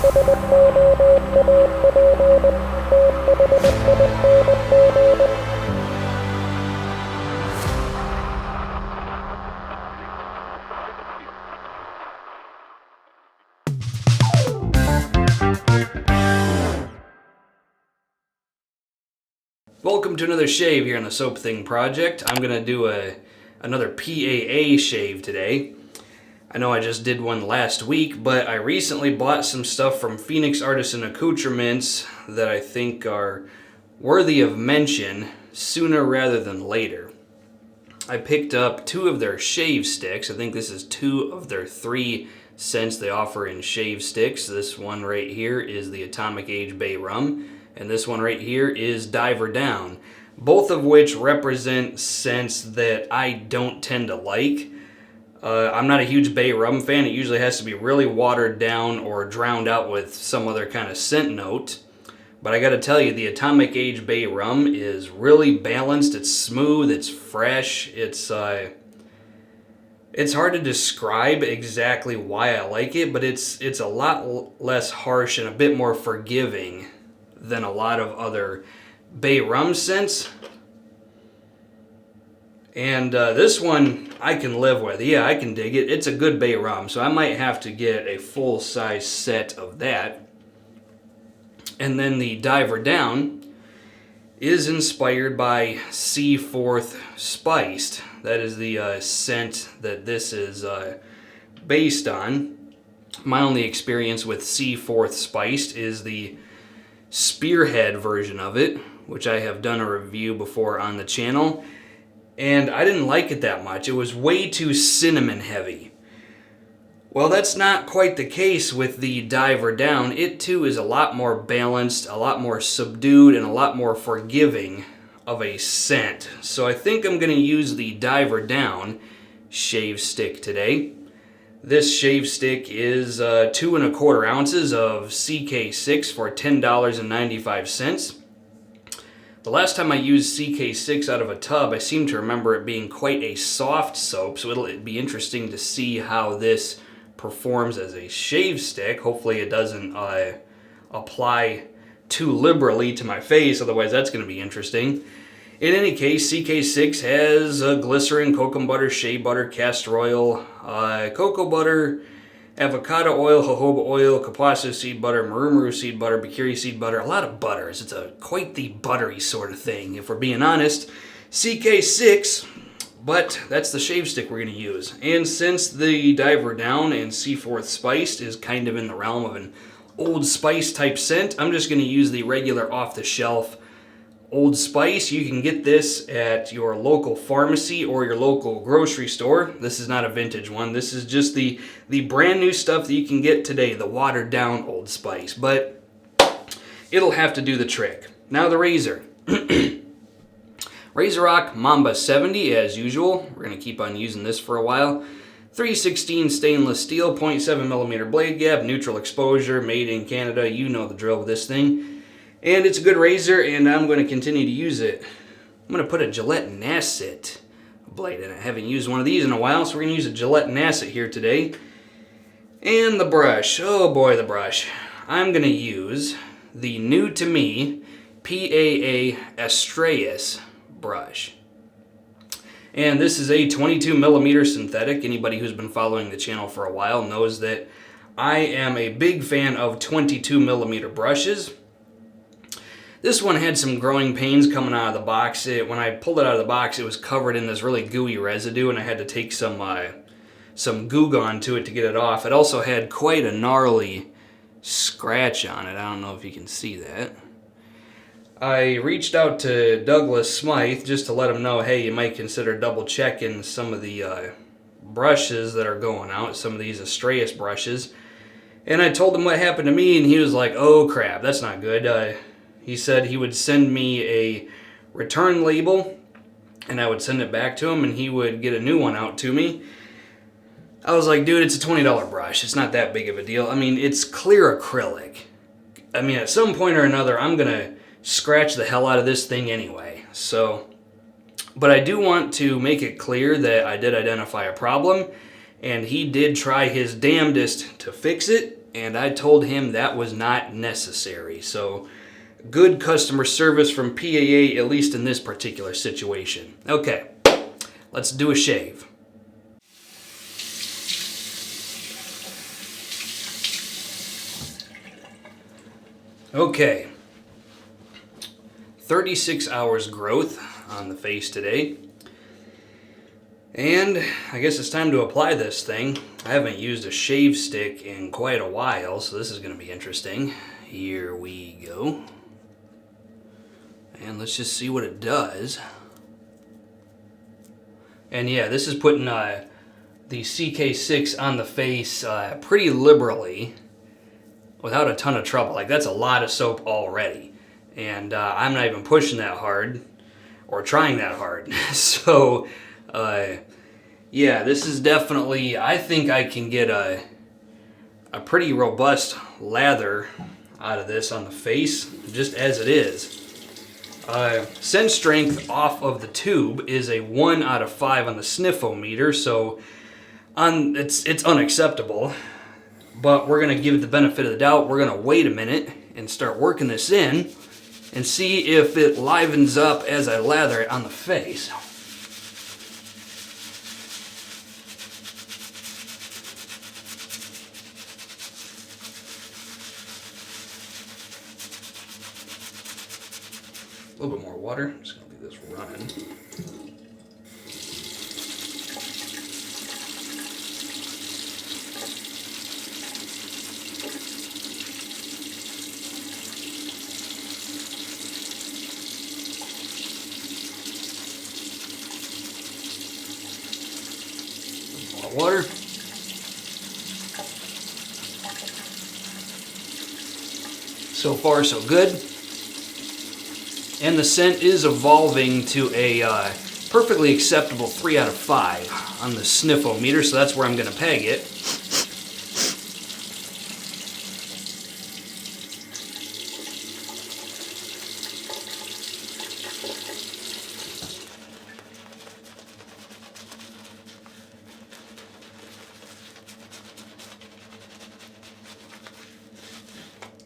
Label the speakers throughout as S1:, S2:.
S1: Welcome to another shave here on the Soap Thing project. I'm going to do another PAA shave today. I know I just did one last week, but I recently bought some stuff from Phoenix Artisan Accoutrements that I think are worthy of mention sooner rather than later. I picked up 2 of their shave sticks. I think this is 2 of their 3 scents they offer in shave sticks. This one right here is the Atomic Age Bay Rum. And this one right here is Diver Down, both of which represent scents that I don't tend to like. I'm not a huge Bay Rum fan. It usually has to be really watered down or drowned out with some other kind of scent note. But I gotta tell you, the Atomic Age Bay Rum is really balanced. It's smooth, it's fresh, it's hard to describe exactly why I like it, but it's a lot less harsh and a bit more forgiving than a lot of other Bay Rum scents. And this one I can live with. Yeah, I can dig it. It's a good Bay Rum, so I might have to get a full-size set of that. And then the Diver Down is inspired by Seaforth Spiced. That is the scent that this is based on. My only experience with Seaforth Spiced is the Spearhead version of it, which I have done a review before on the channel, and I didn't like it that much. It was way too cinnamon heavy. Well, that's not quite the case with the Diver Down. It too is a lot more balanced, a lot more subdued, and a lot more forgiving of a scent. So I think I'm going to use the Diver Down shave stick today. This shave stick is 2 1/4 ounces of CK6 for $10.95. The last time I used CK6 out of a tub, I seem to remember it being quite a soft soap, so it'll be interesting to see how this performs as a shave stick. Hopefully it doesn't apply too liberally to my face, otherwise that's going to be interesting. In any case, CK6 has glycerin, cocoa butter, shea butter, castor oil, cocoa butter, avocado oil, jojoba oil, kapasu seed butter, maru seed butter, bakiri seed butter, a lot of butters. It's quite the buttery sort of thing, if we're being honest. CK6, but that's the shave stick we're going to use. And since the Diver Down and Seaforth Spiced is kind of in the realm of an Old Spice type scent, I'm just going to use the regular off-the-shelf Old Spice. You can get this at your local pharmacy or your local grocery store. This is not a vintage one. This is just the brand new stuff that you can get today, the watered down Old Spice. But it'll have to do the trick. Now the razor. RazoRock Mamba 70 as usual. We're going to keep on using this for a while. 316 stainless steel, 0.7mm blade gap, neutral exposure, made in Canada. You know the drill with this thing. And it's a good razor, and I'm going to continue to use it. I'm going to put a Gillette Nasset blade in it. I haven't used one of these in a while, so we're going to use a Gillette Nasset here today. And the brush. Oh boy, the brush. I'm going to use the new to me PAA Astraeus brush. And this is a 22mm synthetic. Anybody who's been following the channel for a while knows that I am a big fan of 22mm brushes. This one had some growing pains coming out of the box. When I pulled it out of the box, it was covered in this really gooey residue, and I had to take some Goo Gone to it to get it off. It also had quite a gnarly scratch on it. I don't know if you can see that. I reached out to Douglas Smythe just to let him know, hey, you might consider double checking some of the brushes that are going out, some of these Astraeus brushes. And I told him what happened to me, and he was like, oh crap, that's not good. He said he would send me a return label, and I would send it back to him, and he would get a new one out to me. I was like, dude, it's a $20 brush. It's not that big of a deal. I mean, it's clear acrylic. I mean, at some point or another, I'm going to scratch the hell out of this thing anyway. So, but I do want to make it clear that I did identify a problem, and he did try his damnedest to fix it. and I told him that was not necessary. So good customer service from PAA, at least in this particular situation. Okay, let's do a shave. Okay, 36 hours growth on the face today. And I guess it's time to apply this thing. I haven't used a shave stick in quite a while, so this is going to be interesting. Here we go. And let's just see what it does. And yeah, this is putting the CK6 on the face pretty liberally without a ton of trouble. Like, that's a lot of soap already. And I'm not even pushing that hard or trying that hard. So yeah, this is definitely, I think I can get a pretty robust lather out of this on the face, just as it is. Scent strength off of the tube is a 1 out of 5 on the sniffometer, so it's unacceptable. But we're going to give it the benefit of the doubt. We're going to wait a minute and start working this in and see if it livens up as I lather it on the face. A little bit more water. I'm just going to leave this running. More water. So far, so good. And the scent is evolving to a perfectly acceptable 3 out of 5 on the sniffometer, so that's where I'm going to peg it.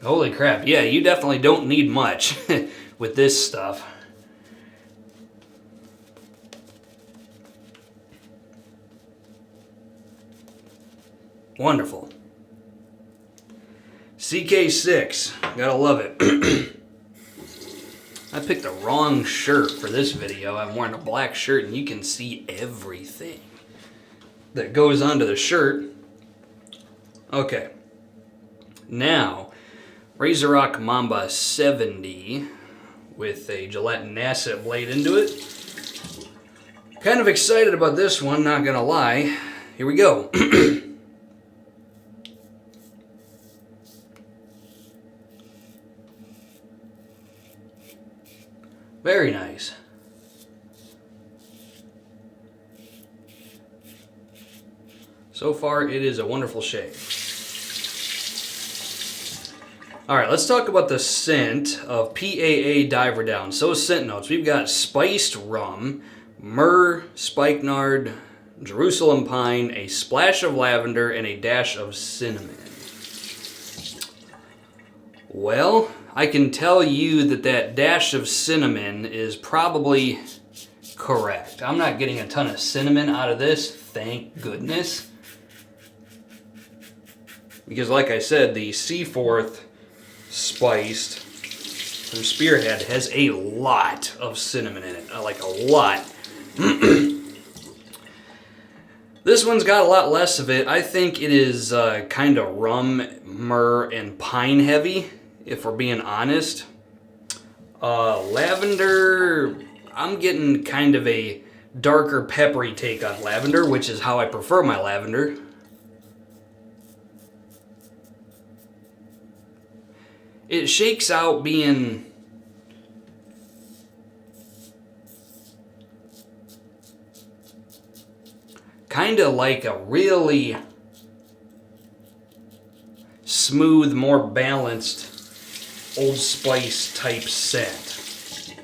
S1: Holy crap, yeah, you definitely don't need much with this stuff. Wonderful. CK6, gotta love it. I picked the wrong shirt for this video. I'm wearing a black shirt and you can see everything that goes onto the shirt. Okay, now RazoRock Mamba 70 with a Gillette Nasset blade into it. Kind of excited about this one, not gonna lie. Here we go. Very nice. So far, it is a wonderful shave. Alright, let's talk about the scent of PAA Diver Down. So scent notes, we've got spiced rum, myrrh, spikenard, Jerusalem pine, a splash of lavender, and a dash of cinnamon. Well, I can tell you that that dash of cinnamon is probably correct. I'm not getting a ton of cinnamon out of this, thank goodness. Because like I said, the Seaforth spiced from Spearhead has a lot of cinnamon in it, like a lot. This one's got a lot less of it. I think it is kind of rum, myrrh, and pine heavy, if we're being honest. Lavender, I'm getting kind of a darker peppery take on lavender, which is how I prefer my lavender. It shakes out being kind of like a really smooth, more balanced Old Spice type scent.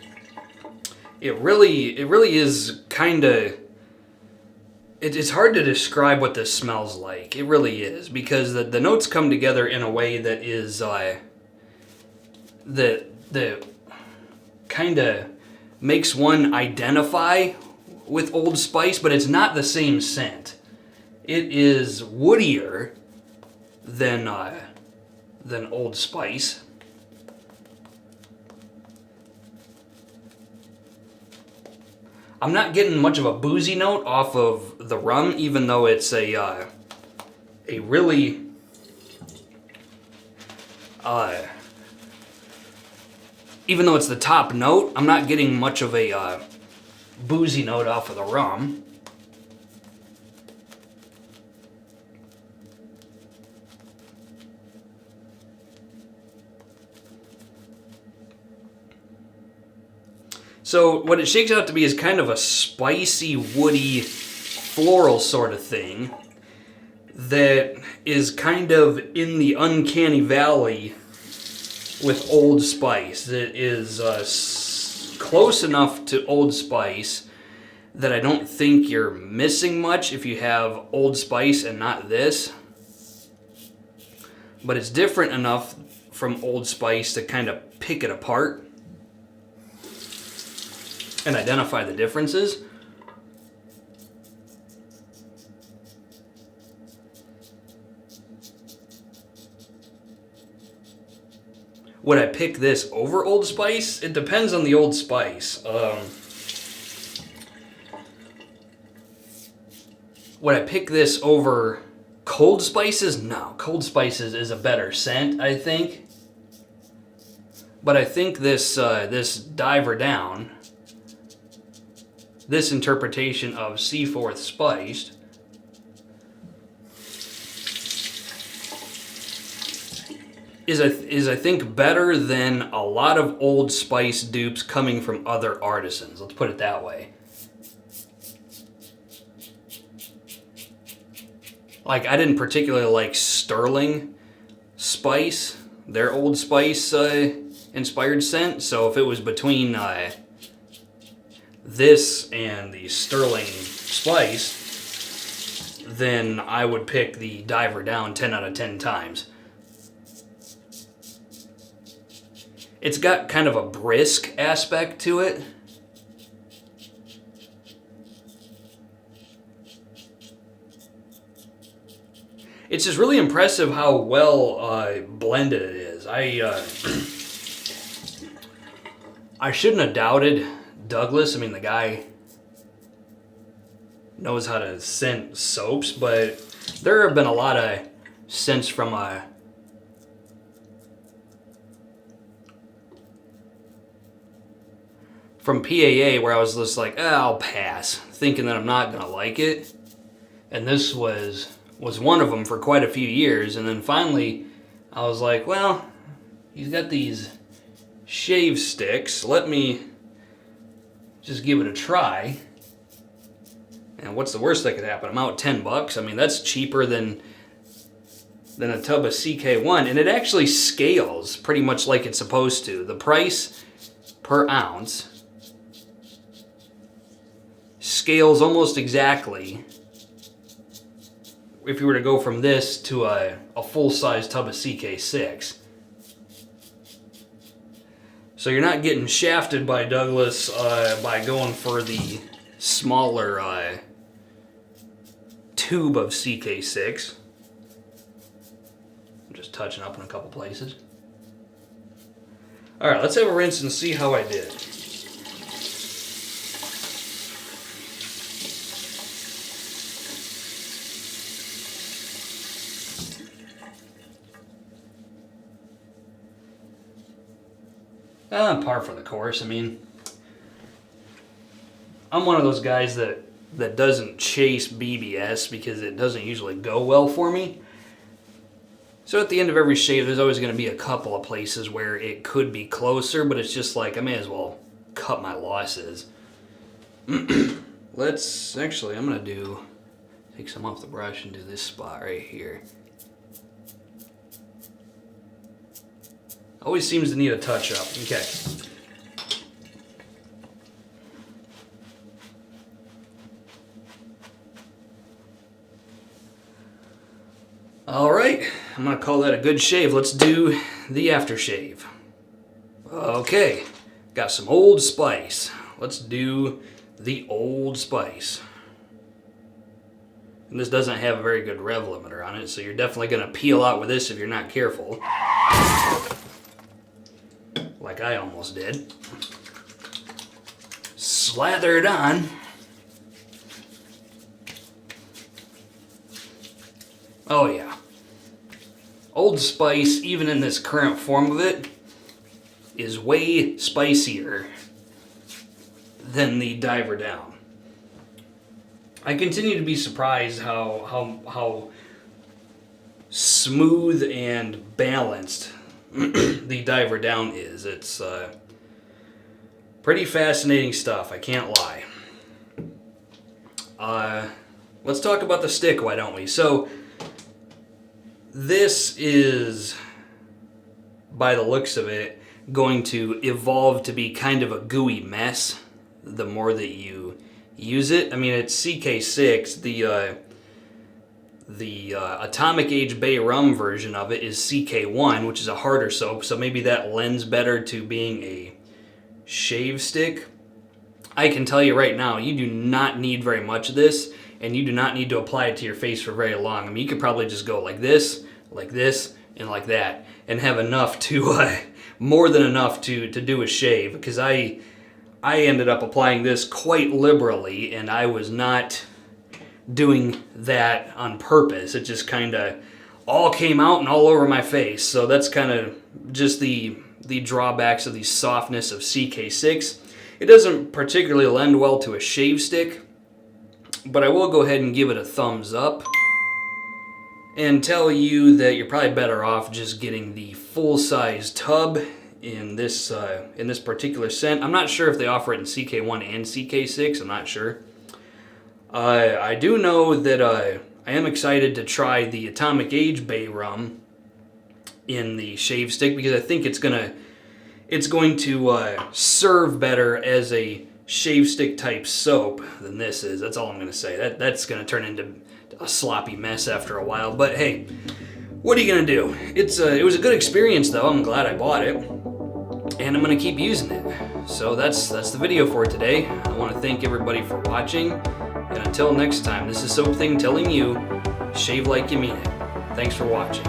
S1: It really is kind of, it's hard to describe what this smells like. It really is, because the notes come together in a way that is that kind of makes one identify with Old Spice, but it's not the same scent. It is woodier than Old Spice. I'm not getting much of a boozy note off of the rum, even though it's a really even though it's the top note, I'm not getting much of a boozy note off of the rum. So what it shakes out to be is kind of a spicy, woody, floral sort of thing that is kind of in the uncanny valley with Old Spice. It is close enough to Old Spice that I don't think you're missing much if you have Old Spice and not this. But it's different enough from Old Spice to kind of pick it apart and identify the differences. Would I pick this over Old Spice? It depends on the Old Spice. Would I pick this over Cold Spices? No, Cold Spices is a better scent, I think. But I think this this Diver Down, this interpretation of Seaforth Spiced, is I think better than a lot of Old Spice dupes coming from other artisans. Let's put it that way. Like, I didn't particularly like Sterling Spice, their Old Spice inspired scent. So if it was between this and the Sterling Spice, then I would pick the Diver Down 10 out of 10 times. It's got kind of a brisk aspect to it. It's just really impressive how well blended it is. I shouldn't have doubted Douglas. I mean, the guy knows how to scent soaps, but there have been a lot of scents from PAA where I was just like, I'll pass, thinking that I'm not gonna like it. And this was one of them for quite a few years, and then finally I was like, well, he's got these shave sticks, let me just give it a try. And what's the worst that could happen? I'm out $10. I mean, that's cheaper than a tub of CK1, and it actually scales pretty much like it's supposed to. The price per ounce scales almost exactly if you were to go from this to a full-size tub of CK6. So you're not getting shafted by Douglas by going for the smaller tube of CK6. I'm just touching up in a couple places. Alright, let's have a rinse and see how I did. Par for the course. I mean, I'm one of those guys that doesn't chase BBS because it doesn't usually go well for me. So at the end of every shave, there's always going to be a couple of places where it could be closer, but it's just like, I may as well cut my losses. Let's, actually, I'm going to take some off the brush and do this spot right here. Always seems to need a touch-up. Okay. I'm gonna call that a good shave. Let's do the aftershave. Okay, got some Old Spice. Let's do the Old Spice. And this doesn't have a very good rev limiter on it, so you're definitely gonna peel out with this if you're not careful. Like I almost did. Slather it on. Oh yeah. Old Spice, even in this current form of it, is way spicier than the Diver Down. I continue to be surprised how smooth and balanced the Diver Down is. It's pretty fascinating stuff, I can't lie. Let's talk about the stick, why don't we? So, this is, by the looks of it, going to evolve to be kind of a gooey mess the more that you use it. I mean, it's CK6. The Atomic Age Bay Rum version of it is CK1, which is a harder soap, so maybe that lends better to being a shave stick. I can tell you right now, you do not need very much of this, and you do not need to apply it to your face for very long. I mean, you could probably just go like this, and like that, and have enough to, more than enough to do a shave, because I ended up applying this quite liberally, and I was not doing that on purpose. It just kind of all came out and all over my face. So that's kind of just the drawbacks of the softness of CK6. It doesn't particularly lend well to a shave stick, but I will go ahead and give it a thumbs up and tell you that you're probably better off just getting the full-size tub in this particular scent. I'm not sure if they offer it in CK1 and CK6. I'm not sure. I do know that I am excited to try the Atomic Age Bay Rum in the shave stick, because I think it's going to serve better as a shave stick type soap than this is. That's all I'm going to say. That's going to turn into a sloppy mess after a while. But hey, what are you going to do? It was a good experience though. I'm glad I bought it, and I'm going to keep using it. So that's the video for today. I want to thank everybody for watching, and until next time, this is Soap Thing telling you, shave like you mean it. Thanks for watching.